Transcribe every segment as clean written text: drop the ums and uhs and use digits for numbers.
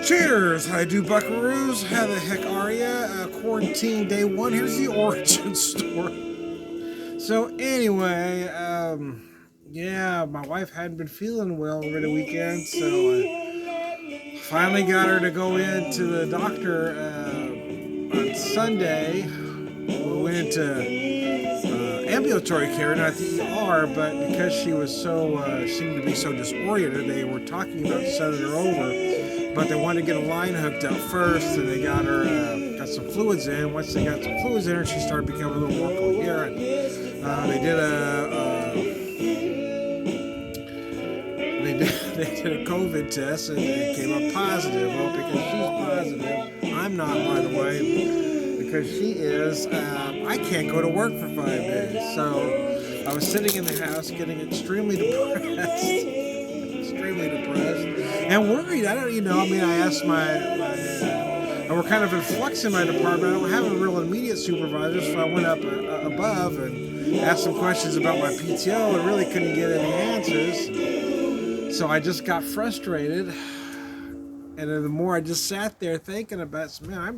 Cheers! How do buckaroos? How the heck are ya? Quarantine day one. Here's the origin story. So anyway, yeah, my wife hadn't been feeling well over the weekend, so I finally got her to go into the doctor on Sunday. We went into ambulatory care, not the ER, but because she was seemed to be so disoriented, they were talking about sending her over. But they wanted to get a line hooked up first, and they got her got some fluids in. Once they got some fluids in her, she started becoming a little more coherent. They did they did a COVID test, and it came up positive. Well, because she's positive, I'm not, by the way, because she is. I can't go to work for 5 days, so I was sitting in the house getting extremely depressed. And worried. I don't, I asked and we're kind of in flux in my department. I don't have a real immediate supervisor, so I went up above and asked some questions about my PTO and really couldn't get any answers. So I just got frustrated. And then the more I just sat there thinking about it, man, I'm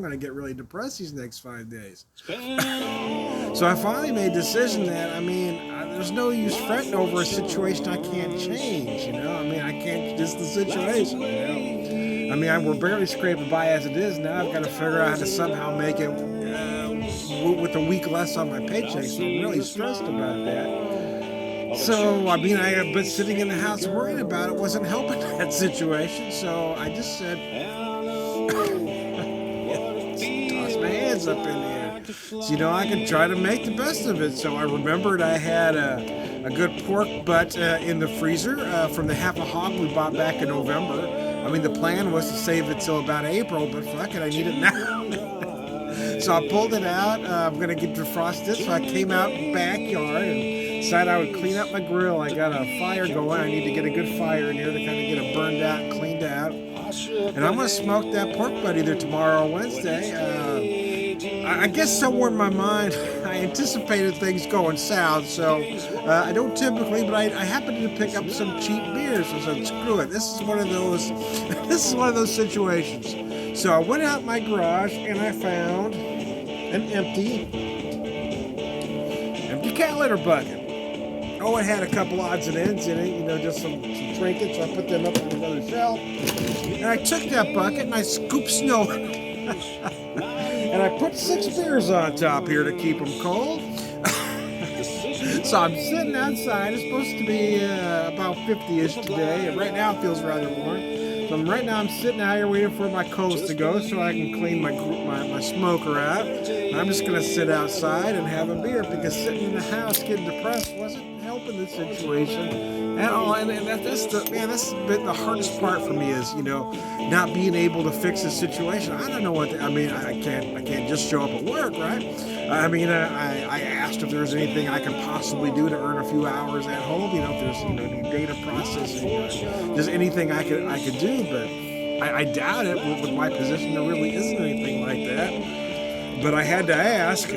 gonna get really depressed these next 5 days. So I finally made a decision that, there's no use fretting over a situation I can't change, I can't, this is the situation, we're barely scraping by as it is now. I've got to figure out how to somehow make it with a week less on my paycheck, so I'm really stressed about that. So, I have been sitting in the house worried about it, wasn't helping that situation, so I just said, toss my hands up in the air. So, I could try to make the best of it. So I remembered I had a good pork butt in the freezer from the half a hog we bought back in November. The plan was to save it till about April, but fuck it, I need it now. So I pulled it out. I'm going to get defrosted. So I came out in the backyard and decided I would clean up my grill. I got a fire going. I need to get a good fire in here to kind of get it burned out and cleaned out. And I'm going to smoke that pork butt either tomorrow or Wednesday. I guess somewhere in my mind, I anticipated things going south, so I don't typically, but I happened to pick up some cheap beers. So I said, screw it. This is one of those situations. So I went out my garage and I found an empty cat litter bucket. Oh, it had a couple odds and ends in it, just some trinkets. So I put them up on another shelf. And I took that bucket and I scooped snow. And I put 6 beers on top here to keep them cold. So I'm sitting outside. It's supposed to be about 50-ish today. And right now it feels rather warm. So right now I'm sitting out here waiting for my coals to go so I can clean my smoker out. And I'm just going to sit outside and have a beer because sitting in the house getting depressed wasn't helping the situation at all. And that's the hardest part for me is, not being able to fix the situation. I don't know what, I can't just show up at work, right? I asked if there's anything I could possibly do to earn a few hours at home, if there's, any data processing, there's anything I could do, but I doubt it with my position. There really isn't anything like that. But I had to ask.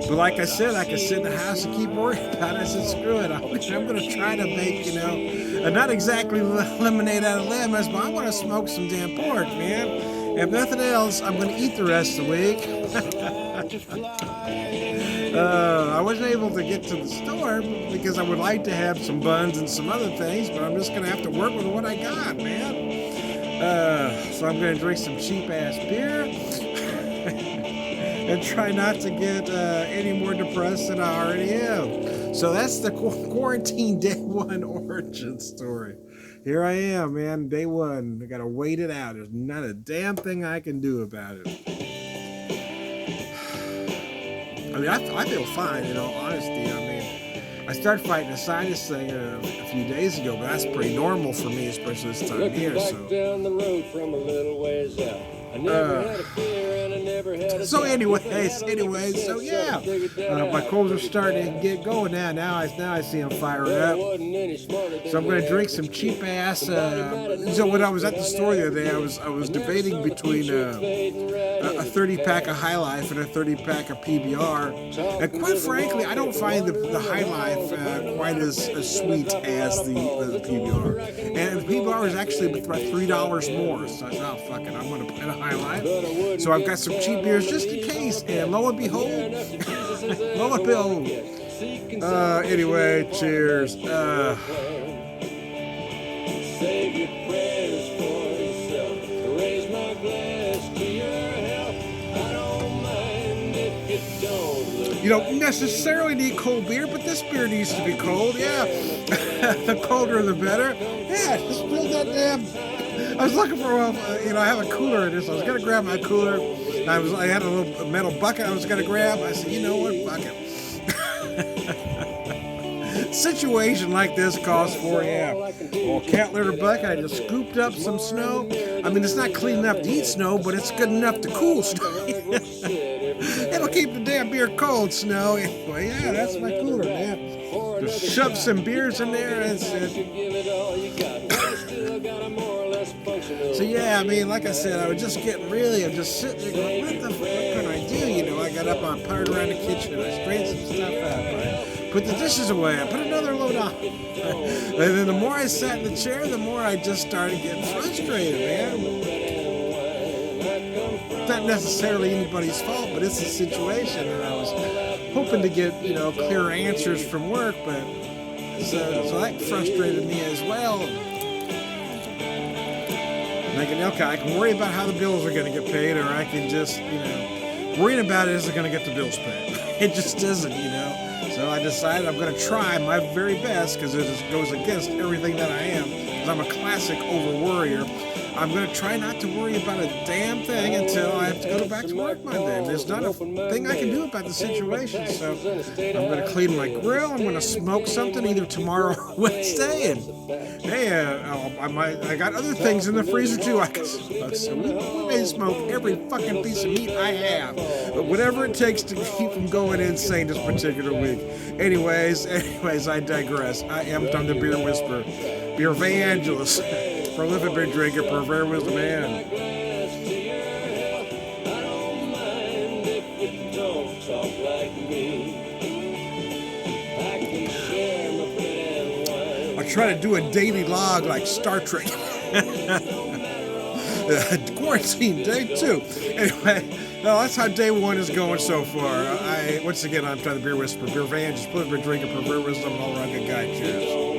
But like I said, I could sit in the house and keep worrying about it. I said, screw it. I'm going to try to make, not exactly lemonade out of lemons, but I want to smoke some damn pork, man. If nothing else, I'm going to eat the rest of the week. I wasn't able to get to the store because I would like to have some buns and some other things, but I'm just going to have to work with what I got, man. So I'm going to drink some cheap-ass beer. And try not to get any more depressed than I already am. So that's the quarantine day one origin story. Here I am, man, day one. I gotta wait it out. There's not a damn thing I can do about it. I feel fine, in all honesty. I started fighting a sinus thing a few days ago, but that's pretty normal for me, especially this time of year. Down the road from a little ways out. I never had a fear and I never had a so anyways, so yeah, my coals are starting to get going now. Now I see them firing up. So I'm going to drink some cheap ass. So when I was at the store the other day, I was debating between a 30-pack of High Life and a 30-pack of PBR. And quite frankly, I don't find the High Life quite as sweet as the PBR. And the PBR $3 actually, but about $3 more. So I said, oh, fuck it, I'm going to buy the High Life. So I've got some cheap beers just in case. And lo and behold, anyway, cheers. Save your prayers for yourself. Raise my glass to your health. I don't mind if you don't look. You don't necessarily need cold beer, but this beer needs to be cold. Yeah, the colder the better. Yeah, just fill that damn. I was looking for I have a cooler in this. I was gonna grab my cooler. I had a little metal bucket I was gonna grab. I said, you know what, fuck it. Situation like this calls for, well, cat litter bucket. I just scooped up some snow. I mean, it's not clean enough to eat snow, but it's good enough to cool snow. It'll keep the damn beer cold, snow. Anyway, yeah, that's my cooler, man. Just shove some beers in there and so yeah, I mean, like I said, I was just getting I'm just sitting there going, what the fuck can I do? I got up, I powered around the kitchen, I straightened some stuff out, right? Put the dishes away, I put another load on. And then the more I sat in the chair, the more I just started getting frustrated, man. It's not necessarily anybody's fault, but it's a situation, and I was hoping to get, clearer answers from work, but so that frustrated me as well. I can worry about how the bills are going to get paid, or I can just, worrying about it isn't going to get the bills paid. It just isn't, So I decided I'm going to try my very best, because it goes against everything that I am, because I'm a classic over-worrier. I'm going to try not to worry about a damn thing until I have to go back to work Monday. And there's not a thing I can do about the situation. So I'm going to clean my grill. I'm going to smoke something either tomorrow or Wednesday. And hey, I got other things in the freezer too I can smoke. So we may smoke every fucking piece of meat I have. But whatever it takes to keep from going insane this particular week. Anyways, I digress. I am Tom the Beer Whisperer, Beer Evangelist. Prolific beer drinker, pervert wisdom man. I try to do a daily log like Star Trek. Quarantine day 2. Anyway, that's how day 1 is going so far. Once again, I'm Tom the Beer Whisperer, Beer Evangelist, prolific beer drinker, pervert wisdom, and all around good guy. Cheers.